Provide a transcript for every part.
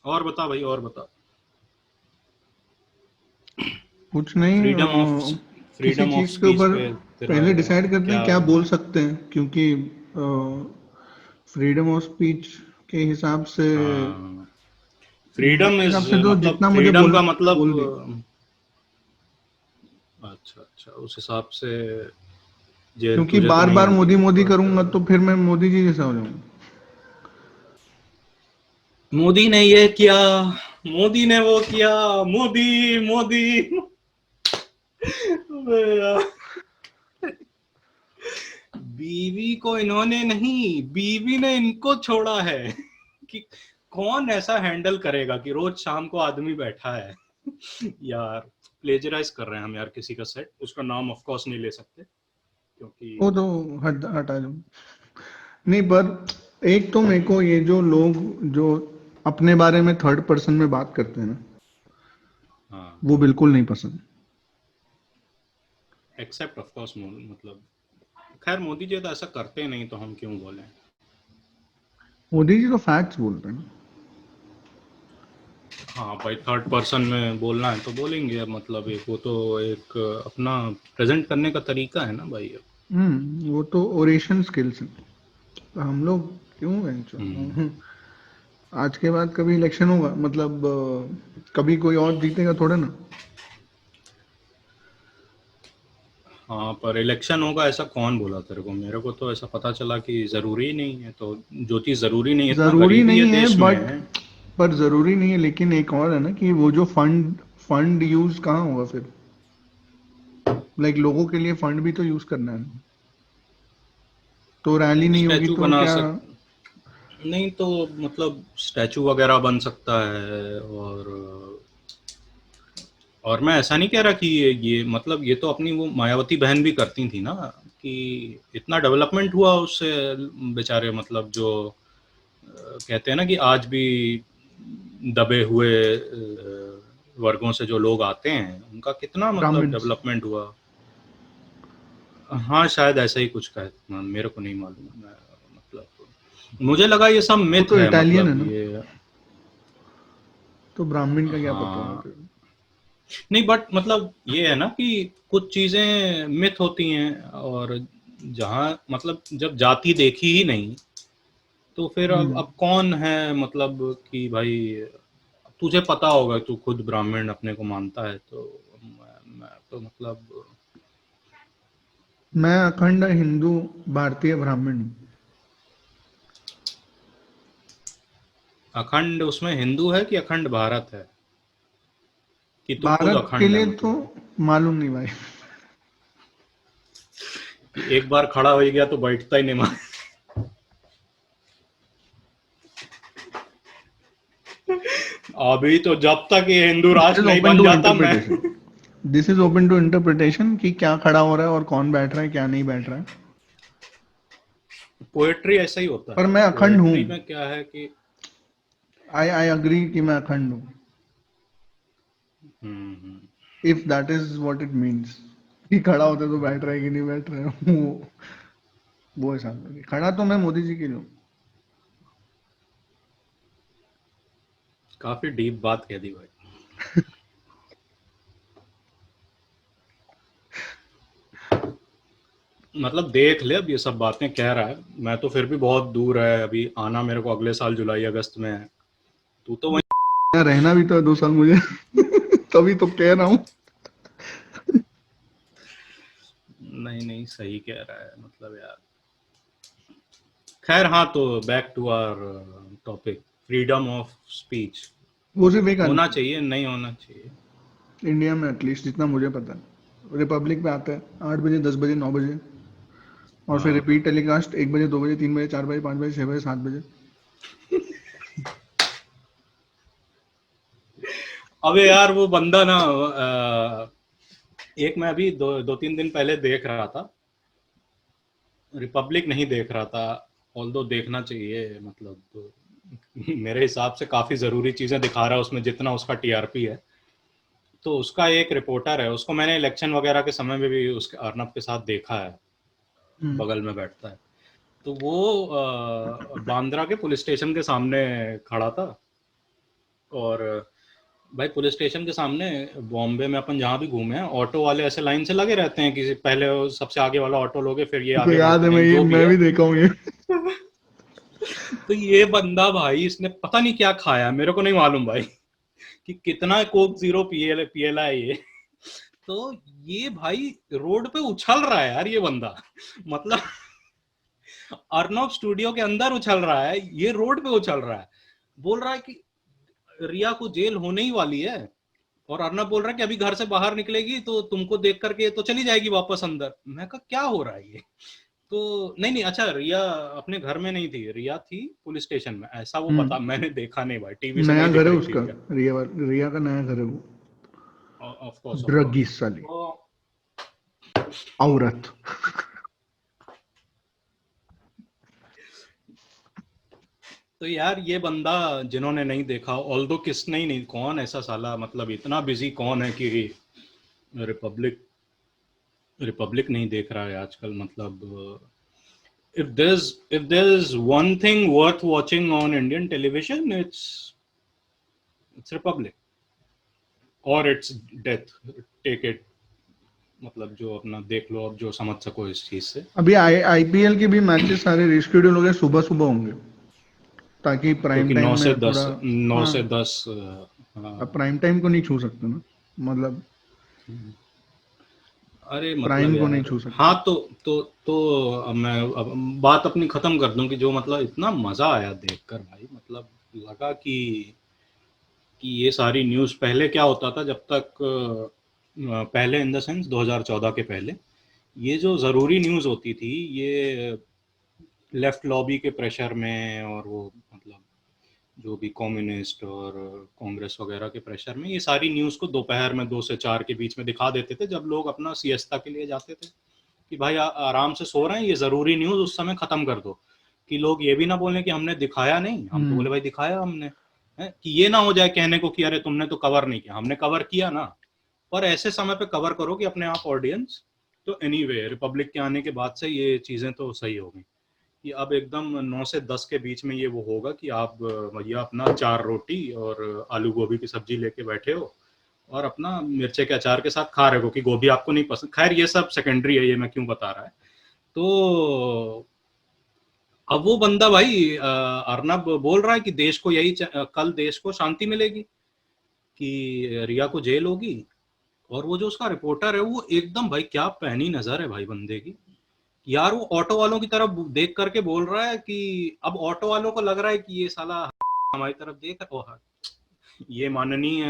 और बता भाई, और बता। कुछ नहीं फ्रीडम ऑफ किसी फ्रीडम ऑफ चीज के स्पीच ऊपर पे तेरा पहले डिसाइड करते हैं क्या? क्या बोल सकते हैं, क्योंकि फ्रीडम ऑफ स्पीच के हिसाब से, हाँ, फ्रीडम मेरे इज हिसाब से तो मतलब जितना मुझे फ्रीडम बोलना का है मैंने मतलब बोल दिया। अच्छा अच्छा, उस हिसाब से जे क्योंकि तुझे तो बार नहीं बार आती मोदी है, मोदी बट करूंगा तो फिर मैं मोदी जी जैसा हो जाऊंगा। मोदी ने ये किया, मोदी ने वो किया, मोदी मोदी। अबे यार, बीवी को इन्होंने नहीं, बीवी ने इनको छोड़ा है। कि कौन ऐसा हैंडल करेगा कि रोज शाम को आदमी बैठा है। यार, प्लेजराइज कर रहे हैं हम यार किसी का सेट, उसका नाम ऑफ कोर्स नहीं ले सकते वो क्योंकि तो हटा दूं। नहीं, पर एक तो मेरे को ये जो लोग जो अपने बारे में थर्ड पर्सन में बात करते हैं ना, हाँ, वो बिल्कुल नहीं पसंद। एक्सेप्ट ऑफ कोर्स, मतलब खैर मोदी जी तो ऐसा करते नहीं, तो हम क्यों बोलें। मोदी जी तो फैक्ट्स बोलते हैं ना। हाँ भाई, थर्ड पर्सन में बोलना है तो बोलेंगे, अब मतलब एक वो तो एक अपना प्रेजेंट करने का तरीका है ना भाई। वो तो ओरेशन स्किल्स है। तो हम लोग क्यों हम्म। आज के बाद कभी इलेक्शन होगा, मतलब कभी कोई और जीतेगा थोड़ा ना। हाँ, पर इलेक्शन होगा ऐसा कौन बोला तेरे को? मेरे को तो ऐसा पता चला कि ज़रूरी ही नहीं है, तो जो चीज़ ज़रूरी नहीं है, इतना जरूरी गरीबी है नहीं है देश बट, में। पर जरूरी नहीं है, लेकिन एक और है ना कि वो जो फंड यूज कहाँ होगा फिर। लाइक लोगों के लिए फंड भी तो यूज करना है। तो रैली नहीं होगी स्टैचू तो बना क्या। सक नहीं तो मतलब स्टैचू वगैरह बन सकता है। और मैं ऐसा नहीं कह रहा कि ये मतलब ये तो अपनी वो मायावती बहन भी करती थी ना, कि इतना डेवलपमेंट हुआ उससे। बेचारे मतलब जो कहते हैं ना कि आज भी दबे हुए वर्गों से जो लोग आते हैं, उनका कितना मतलब ब्राह्मण्स। डेवलपमेंट हुआ। हाँ, शायद ऐसा ही कुछ का, मेरे को नहीं मालूम। मतलब मुझे लगा ये सब वो मिथ तो है, इटालियन है मतलब ना, ये। तो ब्राह्मण का क्या पता होगा हाँ, फिर। नहीं बट मतलब ये है ना कि कुछ चीजें मिथ होती हैं, और जहाँ मतलब जब जाति देखी ही नहीं, तो फिर हम्म अब कौन है मतलब कि भाई तुझे पता होगा, तू खुद ब्राह्मण अपने को मानता है, तो मैं तो मतलब मैं अखंड हिंदू भारतीय ब्राह्मण हूँ। अखंड उसमें हिंदू है कि अखंड भारत है, कि तू खुद भारत के अखंड है लिए तो मतलब मालूम नहीं भाई। कि एक बार खड़ा हो गया तो बैठता ही नहीं मान। अभी तो जब तक ये हिंदू दिस इज राष्ट्र नहीं ओपन बन टू जाता मैं। Interpretation. This is open to interpretation कि क्या खड़ा हो रहा है और कौन बैठ रहा है क्या नहीं बैठ रहा है। पोएट्री ऐसा ही होता पर है, मैं अखंड हूँ। पोएट्री में क्या है कि आई आई अग्री कि मैं अखंड हूँ। Hmm. If that is what it means कि खड़ा होता है तो बैठ रहा है कि नहीं बैठ रहा है, वो हिसाब से खड़ा तो मैं मोदी जी के लिए हूँ। काफी डीप बात कह दी भाई। मतलब देख ले, अब ये सब बातें कह रहा है, मैं तो फिर भी बहुत दूर है, अभी आना मेरे को अगले साल जुलाई अगस्त में है। तू तो वही। यहाँ रहना भी तो है 2 साल मुझे। तभी तो कह रहा हूँ। नहीं नहीं, सही कह रहा है मतलब यार। खैर, हाँ, तो back to our topic, freedom of speech. वो सिर्फ एक होना आदमी चाहिए, नहीं होना चाहिए। है इंडिया में, एटलीस्ट जितना मुझे पता है। रिपब्लिक पे आता है 8 बजे, 10 बजे, 9 बजे, और फिर हाँ, रिपीट टेलीकास्ट 1 बजे, 2 बजे, 3 बजे, 4 बजे, 5 बजे, 6 बजे, 7 बजे। अबे यार वो बंदा ना, एक मैं अभी दो तीन दिन पहले देख रहा था, रिपब्लिक नहीं देख रहा था, ऑल्दो देखना चाहिए मतलब, मेरे हिसाब से काफी जरूरी चीजें दिखा रहा है उसमें, जितना उसका टीआरपी है। तो उसका एक रिपोर्टर है, उसको मैंने इलेक्शन वगैरह के समय में भी उसके अर्नब के साथ देखा है, हम्म। बगल में बैठता है। तो वो बांद्रा के पुलिस स्टेशन के सामने खड़ा था, और भाई पुलिस स्टेशन के सामने बॉम्बे में अपन जहाँ भी घूमे हैं, ऑटो वाले ऐसे लाइन से लगे रहते हैं कि पहले वो सबसे आगे वाला ऑटो लोगे, फिर ये तो आगे याद है, बढ़ते हैं, जो भी मैं है। भी देखा हूँ ये। तो ये बंदा भाई, इसने पता नहीं क्या खाया, मेरे को नहीं मालूम भाई कि कितना कोक जीरो पियला है ये। तो ये भाई रोड पे उछल रहा है यार ये बंदा, मतलब अर्नब स्टूडियो के अंदर उछल रहा है, ये रोड पे उछल रहा है, बोल रहा है कि रिया को जेल होने ही वाली है। और अर्नब बोल रहा है कि अभी घर से बाहर निकलेगी तो तुमको देख करके तो चली जाएगी वापस अंदर। मैं कहा क्या हो रहा है ये। तो नहीं नहीं, अच्छा रिया अपने घर में नहीं थी, रिया थी पुलिस स्टेशन में, ऐसा वो बता, हम्म। मैंने देखा नहीं भाई, टीवी से नया नहीं घर दिख है रही थी उसका। रिया। रिया का नया घर है वो। Of course of druggie course. साली तो औरत। तो यार ये बंदा, जिन्होंने नहीं देखा, ऑल्दो किसने ही नहीं, कौन ऐसा साला मतलब इतना बिजी कौन है कि रिपब्लिक रिपब्लिक नहीं देख रहा है आजकल, मतलब if there's one thing worth watching on Indian television, it's Republic or it's death, take it, मतलब जो अपना देख लो, अब जो समझ सको इस चीज से। अभी आईपीएल के भी मैचेस सारे रिशेड्यूल हो गए, सुबह सुबह होंगे, ताकि प्राइम क्योंकि टाइम 9 से में थोड़ा। 10, 9 हाँ, से 10 अब हाँ। प्राइम टाइम को नहीं छू सकते ना, मतलब अरे मतलब प्राइम को नहीं यार, छू सकते। हाँ तो अब मैं अब बात अपनी खत्म कर दूं कि जो मतलब इतना मजा आया देखकर भाई, मतलब लगा कि ये सारी न्यूज़, पहले क्या होता था जब तक पहले इन द सेंस 2014 के पहले, ये जो ज़रूरी न्यूज़ होती थी, ये लेफ्ट लॉबी के प्रेशर में, और वो मतलब जो भी कम्युनिस्ट और कांग्रेस वगैरह के प्रेशर में, ये सारी न्यूज़ को दोपहर में 2 से 4 के बीच में दिखा देते थे, जब लोग अपना सिएस्ता के लिए जाते थे, कि भाई आराम से सो रहे हैं, ये ज़रूरी न्यूज़ उस समय ख़त्म कर दो, कि लोग ये भी ना बोलें कि हमने दिखाया नहीं, हम तो बोले हम्म। भाई दिखाया हमने, है कि ये ना हो जाए कहने को कि अरे तुमने तो कवर नहीं किया, हमने कवर किया ना। पर ऐसे समय पे कवर करो कि अपने आप ऑडियंस, तो एनीवे रिपब्लिक के आने के बाद से ये चीज़ें तो सही हो गई, कि अब एकदम 9 से 10 के बीच में ये वो होगा कि आप भैया अपना 4 रोटी और आलू गोभी की सब्जी लेके बैठे हो, और अपना मिर्चे के अचार के साथ खा रहे हो, कि गोभी आपको नहीं पसंद, खैर ये सब सेकेंडरी है, ये मैं क्यों बता रहा है। तो अब वो बंदा भाई अर्नब बोल रहा है कि देश को कल देश को शांति मिलेगी, कि रिया को जेल होगी। और वो जो उसका रिपोर्टर है, वो एकदम भाई क्या पैनी नजर है भाई बंदे की, यार वो ऑटो वालों की तरफ देख करके बोल रहा है कि अब ऑटो वालों को लग रहा है कि ये साला हमारी तरफ देख रहा, ओह ये माननीय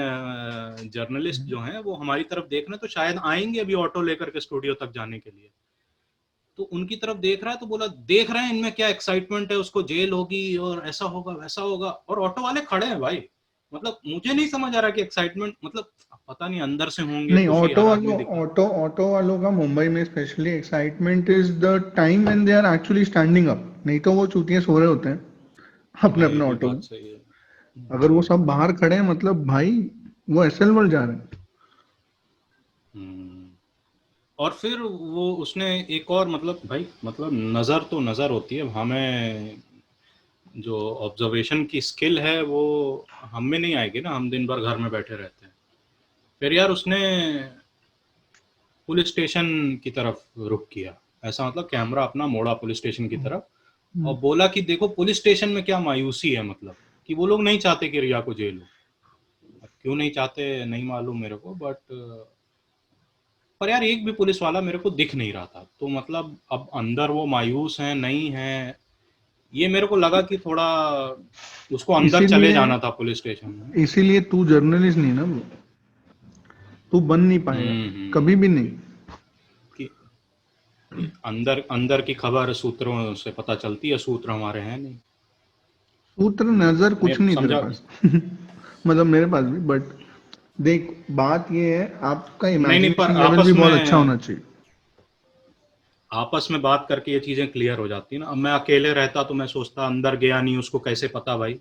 जर्नलिस्ट जो हैं वो हमारी तरफ देख रहे हैं, तो शायद आएंगे अभी ऑटो लेकर के स्टूडियो तक जाने के लिए, तो उनकी तरफ देख रहा है, तो बोला देख रहे हैं इनमें क्या एक्साइटमेंट है, उसको जेल होगी और ऐसा होगा वैसा होगा, और ऑटो वाले खड़े हैं भाई। मतलब मुझे नहीं समझ आ रहा कि एक्साइटमेंट मतलब, पता नहीं अंदर से होंगे नहीं, खुशी, हर आदमी दिखा। ऑटो वालों का मुंबई में specially excitement is the time when they are actually standing up, नहीं तो वो चूतिए सो रहे होते हैं अपने हाँ ये अपने भी ऑटो में। बात सही है। अगर वो सब बाहर खड़े हैं, मतलब भाई वो एसएल वर्ल्ड जा रहे हैं। हम्म। और फिर वो उसने एक और मतलब भाई, मतलब नज़र तो नज़र होती है, हमें जो ऑब्जर्वेशन की स्किल है वो हम में नहीं आएगी ना, हम दिन भर घर में बैठे रहते हैं। फिर यार उसने पुलिस स्टेशन की तरफ रुख किया, ऐसा मतलब कैमरा अपना मोड़ा पुलिस स्टेशन की तरफ, और हम्म। बोला कि देखो पुलिस स्टेशन में क्या मायूसी है, मतलब कि वो लोग नहीं चाहते कि रिया को जेल हो। अब क्यों नहीं चाहते नहीं मालूम मेरे को, बट पर यार एक भी पुलिस वाला मेरे को दिख नहीं रहा था, तो मतलब अब अंदर वो मायूस हैं नहीं हैं, ये मेरे को लगा कि थोड़ा उसको अंदर चले इसीलिए जाना था पुलिस स्टेशन में। इसीलिए तू जर्नलिस्ट नहीं ना ब्रो, तू बन नहीं पाएगा कभी भी नहीं। कि अंदर अंदर की खबर सूत्रों से पता चलती है, सूत्र हमारे हैं नहीं। सूत्र नजर कुछ मेरे नहीं तेरे समझा। पास मतलब मेरे पास भी, बट देख बात ये है, आपका नहीं नहीं, पर इमेजिनेशन लेवल भी बहुत अच्छा होना चाहिए। आपस में बात करके ये चीजें क्लियर हो जाती है ना। अब मैं अकेले रहता तो मैं सोचता अंदर गया नहीं, उसको कैसे पता भाई।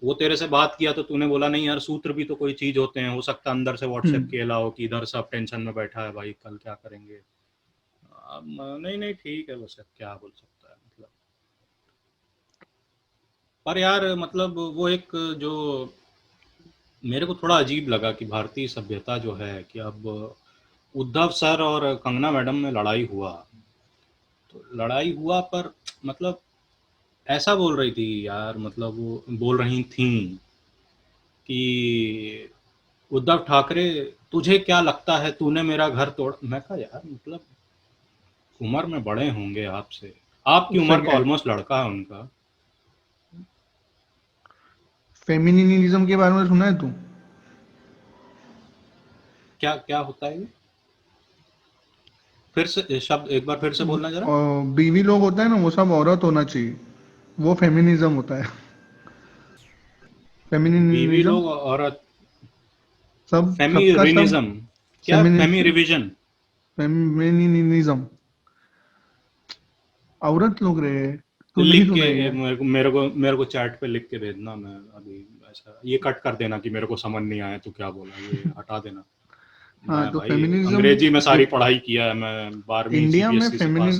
वो तेरे से बात किया तो तूने बोला नहीं यार, सूत्र भी तो कोई चीज होते हैं, हो सकता है अंदर से व्हाट्सएप हम्म। किया हो कि इधर सब टेंशन में बैठा है भाई, कल क्या करेंगे। अब नहीं नहीं ठीक है, बस अब क्या बोल सकता है मतलब। पर यार मतलब वो एक जो मेरे को थोड़ा अजीब लगा कि भारतीय सभ्यता जो है कि अब उद्धव सर और कंगना मैडम में लड़ाई हुआ, तो लड़ाई हुआ पर मतलब ऐसा बोल रही थी यार, मतलब वो बोल रही थी कि उद्धव ठाकरे, तुझे क्या लगता है तूने मेरा घर तोड़। मैं कहा यार मतलब उम्र में बड़े होंगे आपसे, आपकी उससे उम्र का क्या है? ऑलमोस्ट लड़का है उनका। फेमिनिनिज्म के बारे में सुना है तू? क्या क्या होता है ये? फिर से शब्द एक बार फिर से बोलना जरा। बीवी लोग होता है ना, वो सब औरत होना चाहिए, वो फेमिनिज्म होता है। बीवी फेमिनिनिज्म, लोग औरत, सब सबका सब। फेमिनिज्म, क्या फेमी फेमिनिस्ट, रिविजन? फेमिनिनिज्म, औरत लोग रहे। तू नहीं लिख सुना है के क्या? मेरे को चैट पे लिख के भेजना। मैं अभी ऐसा ये कट कर देना कि मेरे को समझ नहीं आया तू क्या बोला, ये हटा देना। हाँ, मैं तो भाई फेमिनिज्म, अंग्रेजी में सारी पढ़ाई किया है, मैं 12वीं इंडिया में सीबीएसई से फेमिनिन पास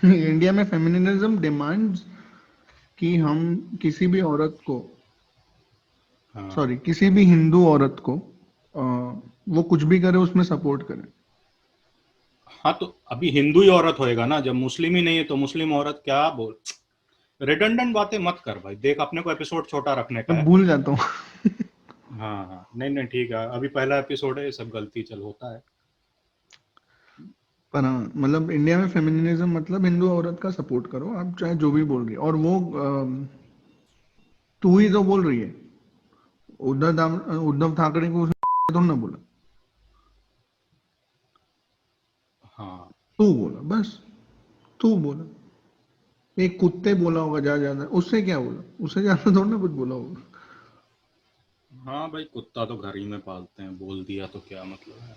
की। इंडिया में फेमिनिज्म डिमांड्स कि हम किसी भी औरत को, हाँ सॉरी, किसी भी हिंदू औरत को वो कुछ भी करे उसमें सपोर्ट करें। हाँ, तो अभी हिंदू ही औरत होएगा ना, जब मुस्लिम ही नहीं है तो मुस्लिम औरत क्या बोल। रिडंडेंट बातें मत कर भाई, देख अपने को एपिसोड छोटा रखने का मैं है। भूल जाता हूँ। हाँ हाँ, नहीं नहीं ठीक है, अभी पहला एपिसोड है, ये सब गलती चल होता है। पर हाँ, मतलब इंडिया में फेमिनिज्म मतलब हिंदू औरत का सपोर्ट करो, आप चाहे जो भी बोल रही है। और वो तू ही तो बोल रही है, उद्धव ठाकरे को उसने थोड़ी ना बोला, हाँ तू बोला बस, तू बोला। एक कुत्ते बोला होगा ज्यादा, उससे क्या बोला, उससे ज्यादा थोड़ा ना कुछ बोला होगा। हाँ भाई, कुत्ता तो घर ही में पालते हैं, बोल दिया तो क्या मतलब है।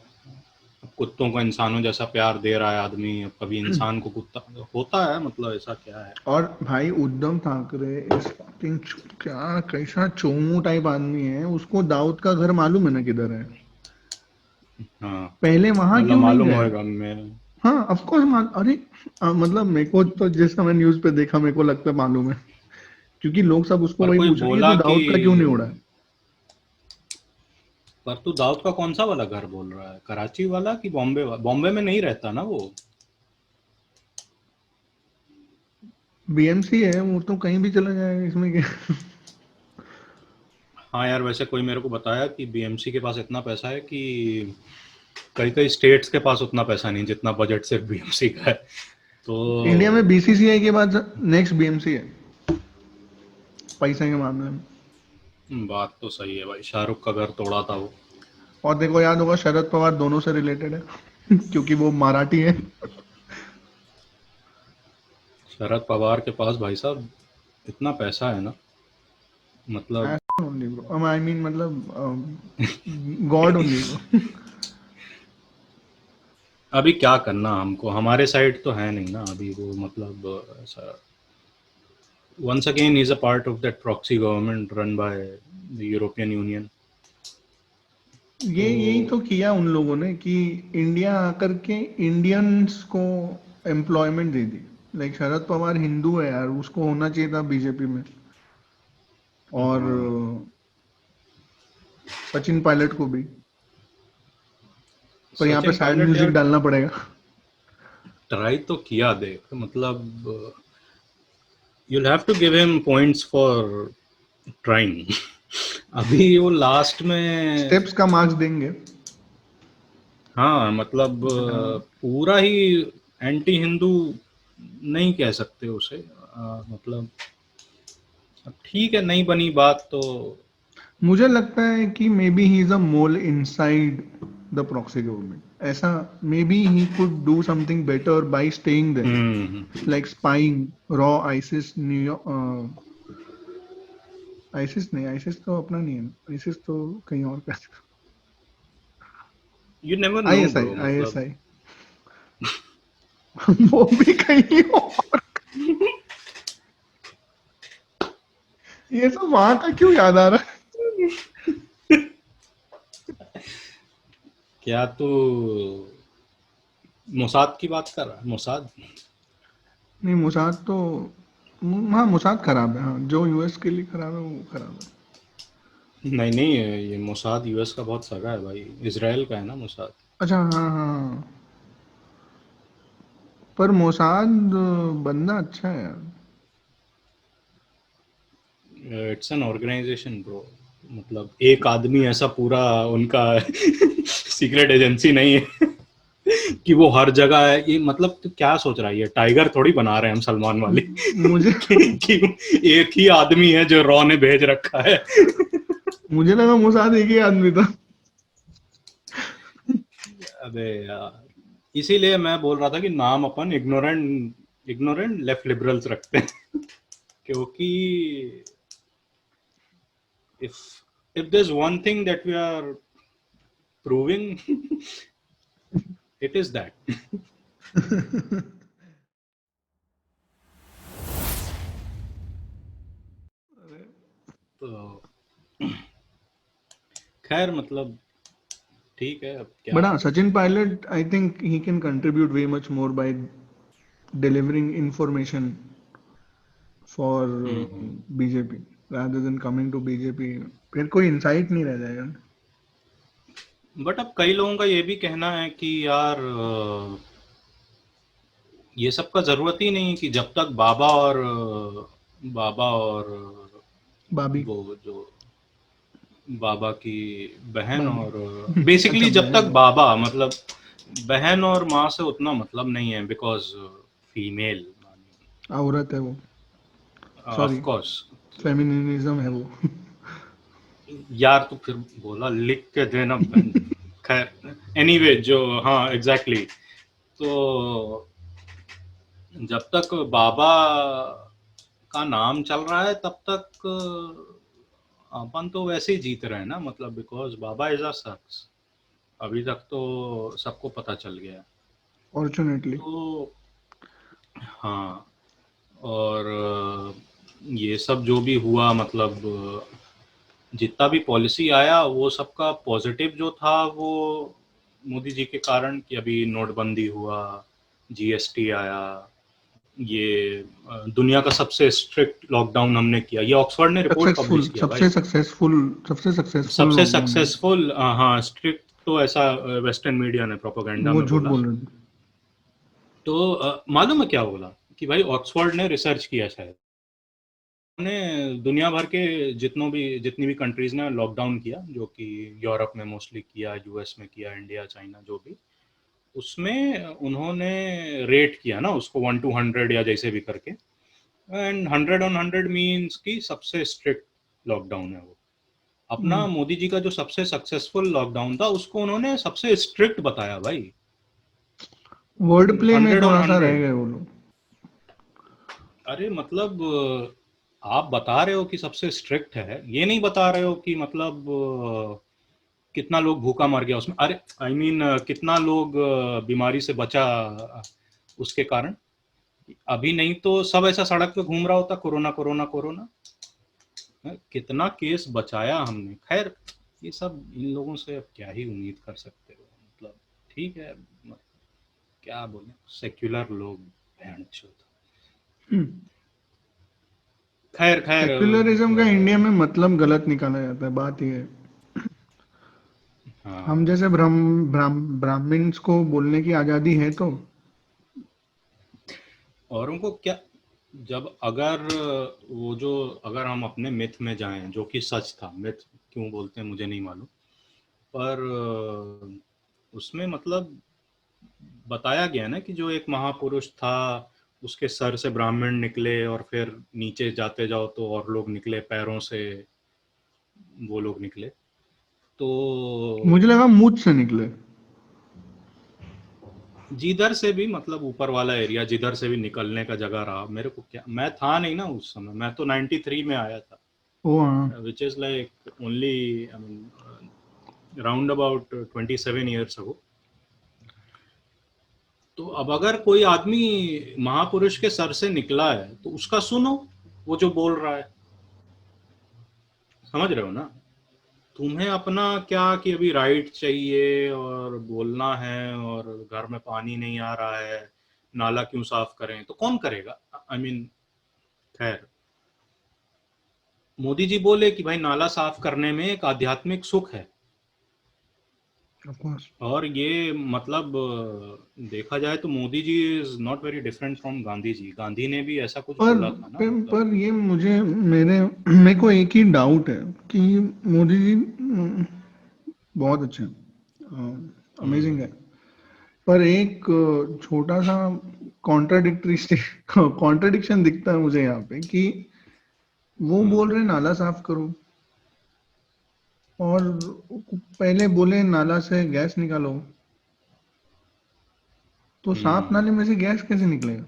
अब कुत्तों को इंसानों जैसा प्यार दे रहा है आदमी, अब कभी इंसान को कुत्ता होता है, मतलब ऐसा क्या है। और भाई उद्धव ठाकरे इस fucking क्या कैसा चोमू टाइप आदमी है, उसको दाऊद का घर मालूम है ना किधर है? हाँ, पहले वहां मतलब क्यों नहीं मालूम गए? होएगा मैं। हाँ, ऑफ कोर्स अरे, मतलब मेरे को तो जैसा मैं न्यूज पे देखा, मेरे को लगता है मालूम है, क्योंकि लोग सब उसको पर वही कोई पूछ रहे हैं, ये बोला तो कि, दाऊद का क्यों नहीं उड़ा है? पर तू दाऊद का कौन सा वाला घर बोल रहा है, कराची वाला कि बॉम्बे वाला? बॉम्बे में नहीं रहता ना वो। बीएमसी है वो, तो कहीं भी चला जाएगा, इसमें क्या? हाँ यार, वैसे कोई मेरे को बताया कि बीएमसी के पास इतना पैसा है कि कई कई स्टेट्स के पास उतना पैसा नहीं जितना बजट सिर्फ बीएमसी का है। तो इंडिया में बीसीसीआई के बाद नेक्स्ट बीएमसी है पैसे के मामले में। बात तो सही है भाई, शाहरुख का घर तोड़ा था वो। और देखो, याद होगा शरद पवार दोनों से रिलेटेड है क्योंकि वो मराठी है। शरद पवार के पास भाई साहब इतना पैसा है ना, मतलब ओनली ब्रो, आई मीन मतलब गॉड ओनली ब्रो। अभी क्या करना हमको, हमारे साइड तो है नहीं ना अभी वो, मतलब ऐसा। once again he's a part of that proxy government run by the European Union। ये यही तो तो किया उन लोगों ने कि इंडिया आकर के इंडियंस को एम्प्लॉयमेंट दे दी। लाइक शरद पवार हिंदू है यार, उसको होना चाहिए था बीजेपी में। और हाँ, सचिन पायलट को भी। पर यहाँ पे सचिन सैड पायलट म्यूजिक यार डालना पड़ेगा। ट्राई तो किया, देख मतलब you'll have to give him points for trying। अभी वो लास्ट में, स्टेप्स का मार्क्स देंगे। हाँ मतलब बट पूरा ही एंटी हिंदू नहीं कह सकते उसे, मतलब अब ठीक है, नहीं बनी बात तो। मुझे लगता है कि maybe he is a mole inside the proxy government, ऐसा। Maybe he could do something better by staying there, hmm. Like spying रॉ आइसिस, न्यूयॉर्क। आइसिस नहीं, आइसिस तो अपना नहीं है ना, आइसिस तो कहीं और का। You never know ISI, bro, मतलब आईएसआई वो भी कहीं और। ये सब वहां का क्यों याद आ रहा क्या तू मोसाद की बात कर रहा है, मोसाद? है? नहीं, मुसाद तो, हाँ मुसाद खराब है, हाँ जो यूएस के लिए खराब है वो खराब है। नहीं नहीं, ये मोसाद यूएस का बहुत सगा है भाई, इजराइल का है ना मोसाद। अच्छा, हाँ हाँ। पर मोसाद बंदा अच्छा है यार। इट्स एन ऑर्गेनाइजेशन ब्रो, मतलब एक आदमी ऐसा पूरा उनका सीक्रेट एजेंसी नहीं है कि वो हर जगह है। ये मतलब तो क्या सोच रहा है, ये टाइगर थोड़ी बना रहे हैं हम सलमान वाले मुझे कि एक ही आदमी है जो रॉ ने भेज रखा है। मुझे लगा मोसाद एक ही आदमी था। अबे यार, इसीलिए मैं बोल रहा था कि नाम अपन इग्नोरेंट इग्नोरेंट लेफ्ट लिबरल्स रखते हैं क्योंकि if if there's one thing that we are proving, it is that. तो खैर मतलब ठीक है, अब क्या। But Sachin Pilot, I think he can contribute way much more by delivering information for BJP rather than coming to BJP. फिर कोई insight नहीं रह जाएगा। बट अब कई लोगों का ये भी कहना है कि यार ये सब का जरूरत ही नहीं कि जब तक बाबा और बाबी। वो जो बाबा की बहन बाबी। और अच्छा, बेसिकली जब तक बहन। बाबा मतलब बहन और माँ से उतना मतलब नहीं है, बिकॉज फीमेल, औरत है वो। Of sorry, course. फेमिनिज्म है वो। यार तो फिर बोला लिख के देना खैर एनीवे जो, हाँ एग्जैक्टली तो जब तक बाबा का नाम चल रहा है तब तक अपन तो वैसे ही जीत रहे हैं ना, मतलब बिकॉज बाबा इज अ शख्स, अभी तक तो सबको पता चल गया है। फॉर्चुनेटली। तो हाँ, और ये सब जो भी हुआ मतलब जितना भी पॉलिसी आया वो सबका पॉजिटिव जो था वो मोदी जी के कारण, कि अभी नोटबंदी हुआ, जीएसटी आया, ये दुनिया का सबसे स्ट्रिक्ट लॉकडाउन हमने किया, ये ऑक्सफोर्ड ने रिपोर्ट सक्सेसफुल, पब्लिश किया सबसे भाई। सक्सेसफुल, सबसे सक्सेसफुल सबसे लॉकडाउन है। सक्सेसफुल, हाँ स्ट्रिक्ट तो ऐसा वेस्टर्न मीडिया ने प्रोपेगेंडा वो में झूठ बोला। बोल रहे थे। तो मालूम है क्या बोला, कि भाई ऑक्सफोर्ड ने रिसर्च किया शायद, ने दुनिया भर के जितनी भी कंट्रीज ने लॉकडाउन किया, जो कि यूरोप में मोस्टली किया, यूएस में किया, इंडिया चाइना जो भी, उसमें उन्होंने रेट किया ना उसको 1 to 100 या जैसे भी करके, एंड 100 on 100 मीन्स की सबसे स्ट्रिक्ट लॉकडाउन है वो। अपना मोदी जी का जो सबसे सक्सेसफुल लॉकडाउन था उसको उन्होंने सबसे स्ट्रिक्ट बताया भाई। वर्ड प्ले में 100 on थोड़ा सा रह 100। गए वो लोग। अरे मतलब आप बता रहे हो कि सबसे स्ट्रिक्ट है, ये नहीं बता रहे हो कि मतलब कितना लोग भूखा मर गया उसमें, अरे आई मीन कितना लोग बीमारी से बचा उसके कारण। अभी नहीं तो सब ऐसा सड़क पे घूम रहा होता, कोरोना कोरोना कोरोना। कितना केस बचाया हमने। खैर ये सब इन लोगों से अब क्या ही उम्मीद कर सकते हो, मतलब ठीक है, क्या बोले, सेक्युलर लोग भैंड चोद। खैर खैर सेक्युलरिज्म का इंडिया में मतलब गलत निकाला जाता है, बात ये है। हम हाँ, जैसे ब्राह्मण्स को बोलने की आजादी है तो। और उनको क्या, जब अगर वो जो, अगर हम अपने मिथ में जाएं जो कि सच था, मिथ क्यों बोलते हैं मुझे नहीं मालूम, पर उसमें मतलब बताया गया ना कि जो एक महापुरुष था उसके सर से ब्राह्मण निकले, और फिर नीचे जाते जाओ तो और लोग निकले, पैरों से वो लोग निकले। तो मुझे लगा मुझ से निकले। जिधर से भी मतलब ऊपर वाला एरिया, जिधर से भी निकलने का जगह रहा, मेरे को क्या, मैं था नहीं ना उस समय, मैं तो 93 में आया था, ओ हाँ। which is like only I mean round about 27 years ago। तो अब अगर कोई आदमी महापुरुष के सर से निकला है तो उसका सुनो, वो जो बोल रहा है, समझ रहे हो ना। तुम्हें अपना क्या कि अभी राइट चाहिए और बोलना है, और घर में पानी नहीं आ रहा है, नाला क्यों साफ करें, तो कौन करेगा, आई मीन खैर, मोदी जी बोले कि भाई नाला साफ करने में एक आध्यात्मिक सुख है, ऑफ कोर्स। और ये मतलब देखा जाए तो Modi ji is not very different from Gandhi ji. Gandhi ने भी ऐसा कुछ पर बोला था ना, मतलब। पर ये मेरे को एक ही डाउट है कि मोदी जी बहुत अच्छे हैं, अमेजिंग है, हम्म। पर एक छोटा सा कॉन्ट्राडिक्टरी कॉन्ट्राडिक्शन दिखता है मुझे यहाँ पे कि वो हम्म। बोल रहे हैं नाला साफ करो, और पहले बोले नाला से गैस निकालो, तो साफ हम्म। नाले में से गैस कैसे निकलेगा?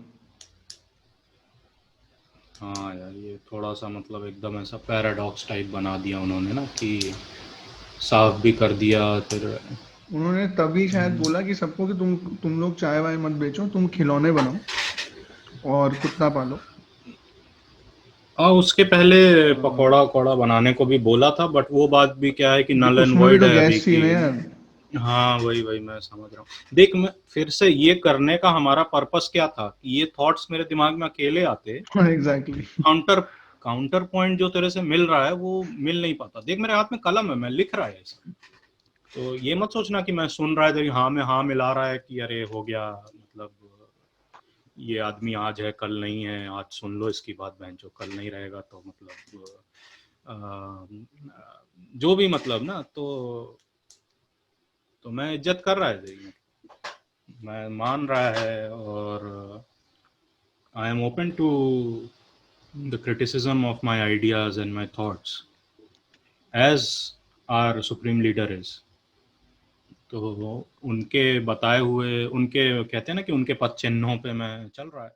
हाँ यार, ये थोड़ा सा मतलब एकदम ऐसा पैराडॉक्स टाइप बना दिया उन्होंने ना, कि साफ भी कर दिया फिर। उन्होंने तभी शायद बोला कि सबको कि तुम लोग चाय वाय मत बेचो, तुम खिलौने बनाओ और कुत्ता पालो। हाँ, उसके पहले अ, पकौड़ा वकौड़ा बनाने को भी बोला था, बट वो बात भी क्या है कि नल एंड उसमें भी वॉइड तो है अभी गैस की। चाहिए ना यार। हाँ, वही वही मैं समझ रहा हूँ। देख, मैं फिर से ये करने का हमारा पर्पस क्या था, कि ये थॉट्स मेरे दिमाग में अकेले आते, एग्जैक्टली। काउंटर काउंटर पॉइंट जो तेरे से मिल रहा है वो मिल नहीं पाता। देख, मेरे हाथ में कलम है, मैं लिख रहा है ऐसा। तो ये मत सोचना कि मैं सुन रहा है तेरी हाँ में हाँ मिला रहा है कि अरे हो गया, मतलब ये आदमी आज है कल नहीं है, आज सुन लो इसकी बात, बहन जो कल नहीं रहेगा तो मतलब जो भी मतलब ना, तो मैं इज्जत कर रहा है तेरी, मैं मान रहा है, और I am open to the criticism of my ideas and my thoughts as our supreme leader is. तो उनके बताए हुए, उनके कहते हैं ना कि उनके पद चिन्हों पे मैं चल रहा है।